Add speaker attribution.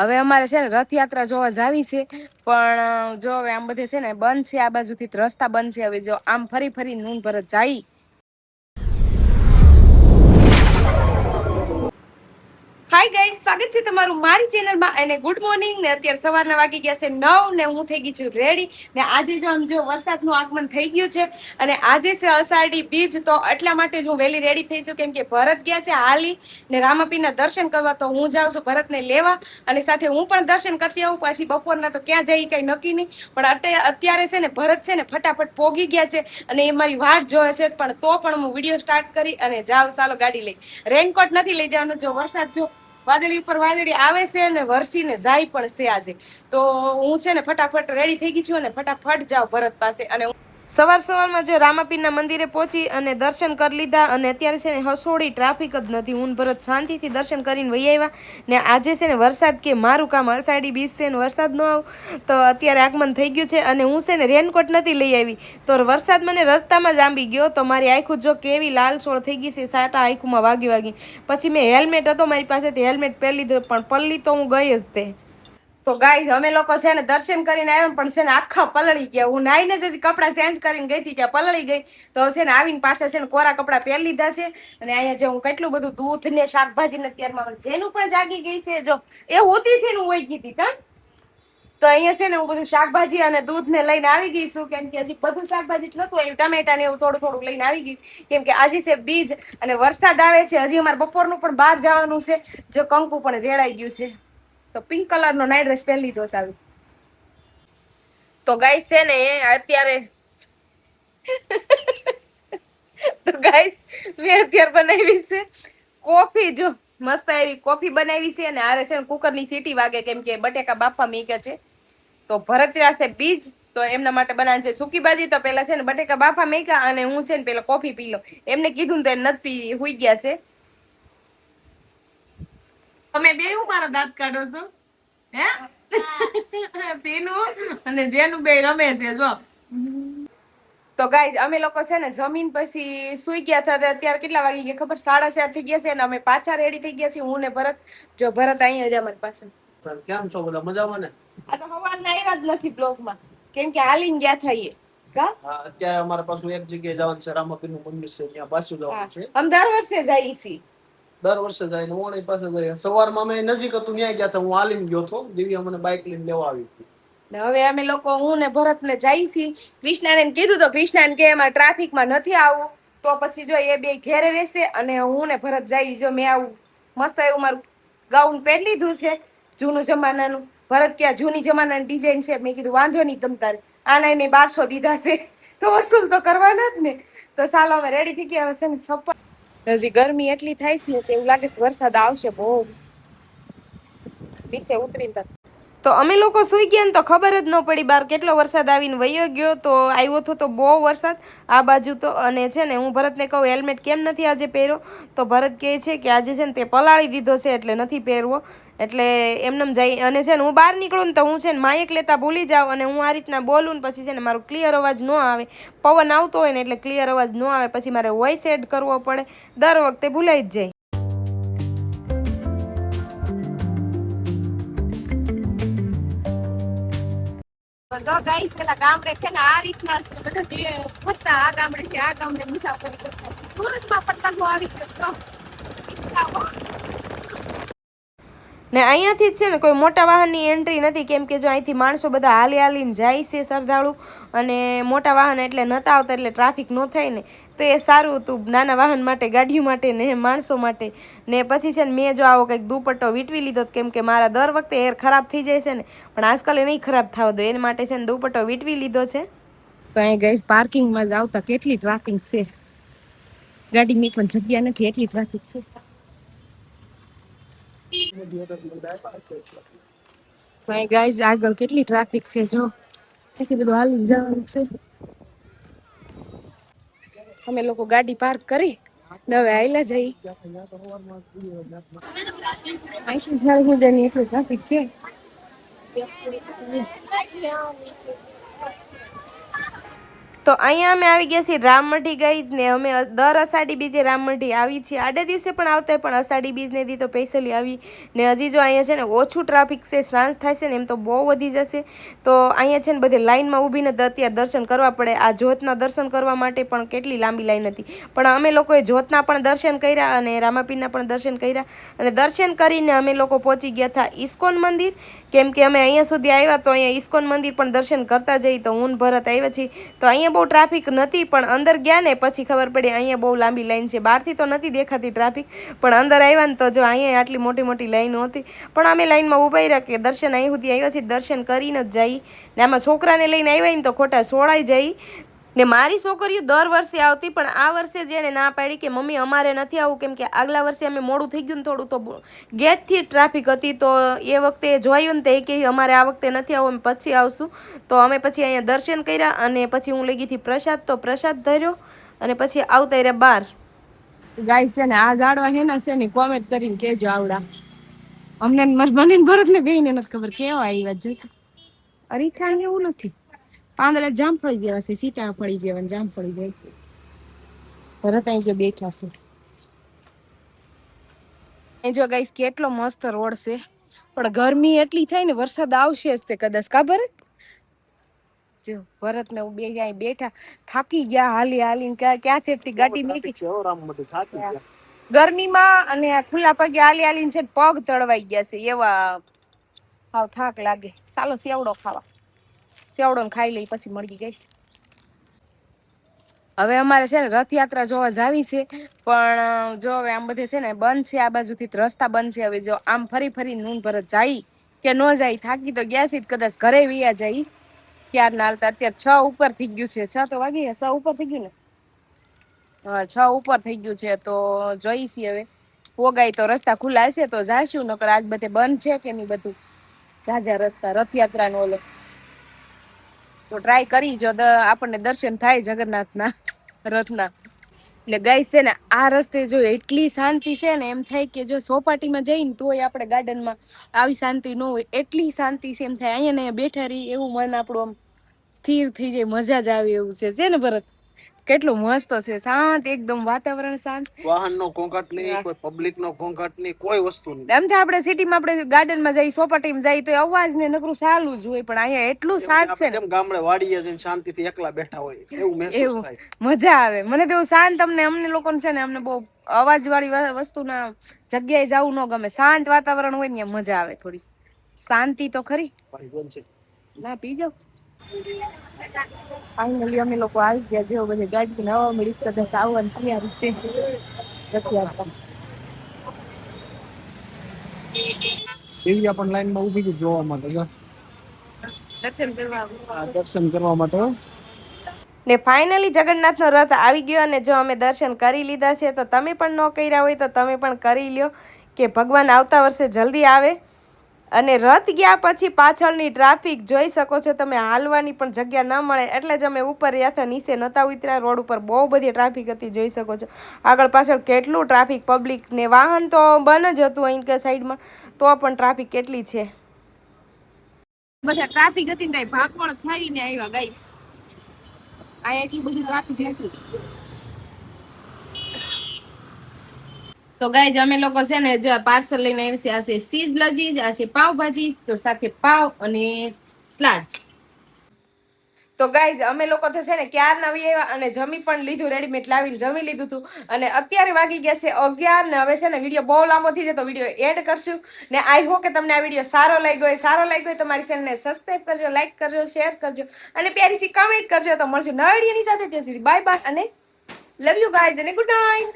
Speaker 1: હવે અમારે છે ને રથયાત્રા જોવા જાવી છે, પણ જો હવે આમ બધે છે ને બંધ છે, આ બાજુથી રસ્તા બંધ છે. હવે જો આમ ફરી ફરી નૂન ભરત જાય. હાય ગાઈસ, સ્વાગત છે તમારું મારી ચેનલમાં અને ગુડ મોર્નિંગ ને અત્યારે સવારના વાગી ગયા છે 9 ને હું થઈ ગઈ છું રેડી ને આજે જો આમ જો વરસાદનું આગમન થઈ ગયું છે અને આજે છે અષાઢી બીજ, તો એટલા માટે જ હું વહેલી રેડી થઈ છું કેમ કે ભરત ગયા છે હાલી ને રામાપીરના દર્શન કરવા, તો હું જાઉં છું ભરતને લેવા અને સાથે હું પણ દર્શન કરતી આવું. પાછી બપોરના તો ક્યાં જઈ કઈ નક્કી નહીં, પણ અત્યારે છે ને ભરત છે ને ફટાફટ પોગી ગયા છે અને એ મારી વાટ જોવે છે, પણ તો પણ હું વિડીયો સ્ટાર્ટ કરી અને જાઉં. ચાલો ગાડી લઈ. રેનકોટ નથી લઈ જવાનું, જો વરસાદ જો વાદળી ઉપર વાદળી આવે છે ને વરસીને જાય પણ છે આજે, તો હું છે ને ફટાફટ રેડી થઈ ગઈ છું અને ફટાફટ જાઉં ભરત પાસે. અને સવારમાં જો રામાપીરના મંદિરે પહોંચી અને દર્શન કરી લીધા અને અત્યારે છે ને હસોડી ટ્રાફિક જ નથી. હું ભરત શાંતિથી દર્શન કરીને વહી આવ્યા ને આજે છે ને વરસાદ કે મારું કામ અષાઢી બીજ છે ને વરસાદ ન આવ તો અત્યારે આગમન થઈ ગયું છે અને હું છે ને રેનકોટ નથી લઈ આવી, તો વરસાદ મને રસ્તામાં જ આંબી ગયો, તો મારી આંખું જો કેવી લાલસોળ થઈ ગઈ છે, સાટા આંખુમાં વાગી. પછી મેં હેલ્મેટ હતો મારી પાસેથી, હેલ્મેટ પહેરી લીધું, પણ પલ્લી તો હું ગઈ જ તે. તો ગાઈઝ અમે લોકો છે ને દર્શન કરીને આવ્યા, પણ છે ને આખા પલળી ગયા. હું નાઈને જ કપડાં ચેન્જ કરીને ગઈ હતી ત્યાં પલળી ગઈ, તો છે ને આવીને પાસે છે ને કોરા કપડાં પહેરી લીધા છે. અને અહીંયા જે હું કેટલું બધું દૂધ ને શાકભાજી ને અત્યારમાં જેનું પણ જાગી ગઈ છે, જો એ હોતીથી હું વહી ગઈ હતી કા. તો અહીંયા છે ને હું બધું શાકભાજી અને દૂધ ને લઈને આવી ગઈ છું, કેમ કે હજી બધું શાકભાજી જ નતું, એવું ટમેટા ને એવું થોડું થોડું લઈને આવી ગઈ, કેમ કે આજે છે બીજ અને વરસાદ આવે છે. હજી અમારે બપોરનું પણ બહાર જવાનું છે, જો કંકુ પણ રેડાઈ ગયું છે, તો પિંક કલર નો નાઇટ ડ્રેસ પહેરી લીધો સારું. તો ગાઈસ છે ને અત્યારે તો ગાઈસ મેં અત્યારે બનાવી છે કોફી, જો મસ્ત એવી કોફી બનાવી છે અને આરે છે ને કુકર ની સીટી વાગે, કેમ કે બટેકા બાફવા મૂક્યા છે. તો ભરત છે બીજ, તો એમના માટે બનાવે છે સૂકી ભાજી. તો પેલા છે ને બટેકા બાફા મૂક્યા અને હું છે ને પેલા કોફી પી લો, એમને કીધું તો એ નથી પી, હુઈ ગયા છે. તમે બે હું મારા દાંત કાઢો છો હે? પીનું અને જેનું બે રમે છે જો. તો ગાઈઝ અમે લોકો છે ને જમીન પછી સુઈ ગયા હતા. અત્યારે કેટલા વાગી ગયા ખબર? 7:30 થઈ ગયા છે ને અમે પાછા રેડી થઈ ગયા છીએ, હું ને ભરત. જો ભરત અહીંયા જ અમારી પાસે. કેમ છો બધા મજામાં ને? આ તો હવારના આવ્યા જ નથી બ્લોગમાં, કેમ કે હાલીને ગયા થઈએ કા. હા અત્યારે અમારા પાછું એક જગ્યાએ જવાનું છે, રામાપીરનું મંદિર છે, ત્યાં પાછું જવાનું છે. અમે દર વર્ષે જઈએ છીએ, દર વર્ષે જાય ઓણી પાસે જાય. સવારમાં અમે નજીક હતું ત્યાં ગયા હતા, હું હાલીને ગયો હતો, દિવ્યા મને બાઇક લઈને લેવા આવી હતી. હવે અમે લોકો હું ને ભરત ને જઈએ છીએ. કૃષ્ણાને કીધું તો કૃષ્ણાને કે એમાં ટ્રાફિકમાં નથી આવવું, તો પછી જો એ બે ઘેરે રહેશે અને હું ને ભરત જઈ. જો મેં આવું મસ્ત એવું મારું ગાઉન પહેરી લીધું છે જૂનું જમાનાનું. ભરત ક્યાં જૂની જમાનાની ડિઝાઇન છે, મેં કીધું વાંધો નહીં તમ તારે, આના મેં 1200 દીધા છે તો વસૂલ તો કરવાના જ ને. તો સાલો અમે રેડી થઈ ગયા. હવે છે ને હજી ગરમી એટલી થાય છે ને, એવું લાગે છે વરસાદ આવશે બહુ નીચે ઉતરીને. તો અમે લોકો સુઈ ગયા ને તો ખબર જ ન પડી બહાર કેટલો વરસાદ આવીને વયો ગયો. તો આવ્યો હતો તો બહુ વરસાદ આ બાજુ તો. અને છે ને હું ભરતને કહું હેલ્મેટ કેમ નથી આજે પહેર્યો, તો ભરત કહે છે કે આજે છે ને તે પલાળી દીધો છે એટલે નથી પહેરવો, એટલે એમનેમ જાય. અને છે ને હું બહાર નીકળું ને તો હું છે ને માઇક લેતા ભૂલી જાઉં અને હું આ રીતના બોલું ને પછી છે ને મારું ક્લિયર અવાજ ન આવે, પવન આવતો હોય ને એટલે ક્લિયર અવાજ ન આવે, પછી મારે વોઇસ એડ કરવો પડે, દર વખતે ભૂલાઈ જ જાય. ગાઈસ પેલા ગામડે છે ને આ રીતના બધા ફરતા, આ ગામડે છે આ ગામડે મુસાફરી કરતા. સુરતમાં પણ તકો આવી શકતો ને અહીંયાથી જ છે ને કોઈ મોટા વાહનની એન્ટ્રી નથી, કેમ કે જો અહીંથી માણસો બધા હાલી હાલીને જાય છે શ્રદ્ધાળુ, અને મોટા વાહન એટલે નહોતા આવતા એટલે ટ્રાફિક ન થાય ને, તો એ સારું હતું નાના વાહન માટે, ગાડીઓ માટે ને માણસો માટે. ને પછી છે ને મેં જો આવો કંઈક દુપટ્ટો વીંટવી લીધો, કેમ કે મારા દર વખતે હેર ખરાબ થઈ જાય છે ને, પણ આજકાલ એ નહીં ખરાબ થવા દો, એના માટે છે ને દુપટ્ટો વીંટવી લીધો છે. તો અહીં ગઈ પાર્કિંગમાં જ આવતા કેટલી ટ્રાફિક છે, ગાડી પણ જગ્યા નથી એટલી ટ્રાફિક છે. ગાઈઝ આગળ કેટલી ટ્રાફિક છે, જો એટલી બધું હાલીને જવાનું છે. અમે લોકો ગાડી પાર્ક કરી ને હવે આયલા જઈ. એટલું ટ્રાફિક છે. તો અહીંયા અમે આવી ગયા છીએ રામમઢી ગઈ ને અમે દર અષાઢી બીજે રામમઢી આવી છીએ. આડે દિવસે પણ આવતા પણ અષાઢી બીજને દી તો સ્પેશિયલી આવી ને હજી જો અહીંયા છે ને ઓછું ટ્રાફિક છે, સાંજ થાય છે ને એમ તો બહુ વધી જશે. તો અહીંયા છે ને બધી લાઇનમાં ઊભીને અત્યારે દર્શન કરવા પડે. આ જ્યોતના દર્શન કરવા માટે પણ કેટલી લાંબી લાઈન હતી, પણ અમે લોકોએ જ્યોતના પણ દર્શન કર્યા અને રામાપીરના પણ દર્શન કર્યા. અને દર્શન કરીને અમે લોકો પહોંચી ગયા હતા ઇસ્કોન મંદિર, કેમ કે અમે અહીંયા સુધી આવ્યા તો અહીંયા ઇસ્કોન મંદિર પણ દર્શન કરતા જઈ. તો હું ભરત આવ્યા છીએ તો અહીંયા બહુ ટ્રાફિક નથી, પણ અંદર ગયા ને પછી ખબર પડી અહીંયા બહુ લાંબી લાઈન છે. બહારથી તો નથી દેખાતી ટ્રાફિક, પણ અંદર આવ્યા ને તો જો અહીંયા આટલી મોટી મોટી લાઈનો હતી. પણ અમે લાઈનમાં ઊભા રહ્યા કે દર્શન અહીં સુધી આવ્યા છીએ, દર્શન કરીને જ જઈ. ને આમાં છોકરાને લઈને આવ્યા ને તો ખોટા સોળાઈ જાય. ને મારી છોકરીઓ દર વર્ષે આવતી, પણ આ વર્ષે જેણે ના પાડી કે મમ્મી અમારે નથી આવવું, કેમ કે આગલા વર્ષે અમે મોડું થઈ ગયું ને થોડું, તો ગેટથી ટ્રાફિક હતી. તો એ વખતે જોયું ને તો એ કે અમારે આ વખતે નથી આવવું, અમે પછી આવશું. તો અમે પછી અહીંયા દર્શન કર્યા અને પછી હું લઈ ગઈ હતી પ્રસાદ, તો પ્રસાદ ધર્યો અને પછી આવતા રહ્યા બહાર. ગાઈસ છે ને આ ગાડવા હે ને છે ને કોમેન્ટ કરીને કેજો આવડા. અમને મને ભરત ને બેને નથી ખબર કેવા આવ્યા જો. અરીઠાણ એવું નથી, પાંદડા જામફળી જેવા છે, સીતાફળી જેવા જામફળી જેવા. ભરત અહીં જો બેઠા છે. અહીં જો ગાઈસ કેટલો મસ્ત રોડ છે, પણ ગરમી એટલી થાય ને વરસાદ આવશે જ તે કદાચ. કા ભરત? જો ભરત ને બે અહીં બેઠા થાકી ગયા હાલી હાલીને. ક્યાંથી એટલી ગાડી મેકી ગરમીમાં અને ખુલ્લા પગે હાલી હાલીને છે પગ તળવાઈ ગયા છે એવા. હાવ થાક લાગે. ચાલો સેવડો ખાવા, સેવડો ને ખાઈ લઈ પછી મળી ગઈ. હવે અમારે છે ને રથયાત્રા જોવા જાવી છે, પણ જો હવે આમ બધે છે ને બંધ છે, આ બાજુથી રસ્તા બંધ છે. હવે જો આમ ફરી ફરી નૂન ભરત જાય કે ન જાય, થાકી તો ગયા છે કદાચ ઘરે વિયા જાય ક્યાર ના હાલતા. અત્યારે 6 ઉપર થઈ ગયું છે, 6 તો વાગી ગયા, 6 ઉપર થઈ ગયું ને. હા 6 ઉપર થઈ ગયું છે. તો જોઈશી હવે પોગાય તો રસ્તા ખુલ્લા હશે તો જાશું, નકર આજ બધે બંધ છે કે નહીં બધું જાજા રસ્તા રથયાત્રા નો ઓલો. તો ટ્રાય કરી જો આપણને દર્શન થાય જગન્નાથના રથના. એટલે ગાઈસ છે ને આ રસ્તે જો એટલી શાંતિ છે ને એમ થાય કે જો સોપાટીમાં જઈને તોય આપણે ગાર્ડનમાં આવી શાંતિ ન હોય, એટલી શાંતિ છે. એમ થાય અહીંયા ને બેઠા રહી એવું મન આપણું આમ સ્થિર થઈ જાય, મજા જ આવે એવું છે ને ભરત? કેટલું મસ્ત છે, શાંત એકદમ વાતાવરણ શાંત. વાહનનો ઘોંઘાટ નહીં, કોઈ પબ્લિકનો ઘોંઘાટ નહીં, કોઈ વસ્તુ નહીં. એમ થાય આપણે સિટીમાં આપણે ગાર્ડનમાં જઈ સોપાટીમાં જઈ તો અવાજ ને નકરું ચાલુ જ હોય, પણ અહીંયા એટલું શાંત છે ને ગામડે વાડીએ જઈને શાંતિથી એકલા બેઠા હોય એવું મહેસૂસ થાય, મજા આવે. મને તો એવું શાંત અમને લોકોને છે ને અમને બહુ અવાજ વાળી વસ્તુના જગ્યાએ જવું ન ગમે. શાંત વાતાવરણ હોય ને મજા આવે, થોડી શાંતિ તો ખરી. ના પી જાવ. ફાઇનલી અમે લોકો આવી ગયા. જેવો બધે ગાડી નવા મળી કદાચ આવવાની તૈયારી છે. એવી પણ લાઈનમાં ઊભી ગઈ જોવા માટે, દર્શન કરવા માટે. ને ફાઇનલી જગન્નાથનો રથ આવી ગયો અને જો અમે દર્શન કરી લીધા છે. તો તમે પણ ન કર્યા હોય તો તમે પણ કરી લ્યો કે ભગવાન આવતા વર્ષે જલ્દી આવે. અને રથ ગયા પછી પાછળની ટ્રાફિક જોઈ શકો છો તમે, હાલવાની પણ જગ્યા ન મળે. એટલે જ અમે ઉપર રહ્યા હતા, નીચે નતા ઉતર્યા. રોડ ઉપર બહુ બધી ટ્રાફિક હતી, જોઈ શકો છો આગળ પાછળ કેટલું ટ્રાફિક. પબ્લિક ને વાહન તો બંધ જ હતું અહીં કે સાઈડમાં, તો પણ ટ્રાફિક કેટલી છે. બધા ટ્રાફિક હતી ને ભાગવડ થઈને આવ્યા ગાઈ. આ એટલી બધી ટ્રાફિક નથી. તો ગાઈઝ અમે લોકો છે ને જો પાર્સલ લઈને આવી છે. આ છે ચીઝ લજીજ, આ છે પાવભાજી, તો સાથે પાવ અને સલાડ. તો ગાઈઝ અમે લોકો તો છે ને ક્યારના આવ્યા અને જમી પણ લીધું, રેડીમેડ લાવીને જમી લીધું હતું. અને અત્યારે વાગી ગયા છે 11 ને હવે છે ને વિડીયો બહુ લાંબો થઈ જાય તો વિડીયો એડ કરશું. ને આઈ હોપ કે તમને આ વિડીયો સારો લાગ્યો હોય તો મારી ચેનલને સબસ્ક્રાઇબ કરજો, લાઈક કરજો, શેર કરજો અને પ્યારી સી કમેન્ટ કરજો. તો મળશું નવા વિડીયોની સાથે. ત્યાં સુધી બાય બાય અને લવ યુ ગાઈઝ અને ગુડ નાઇટ.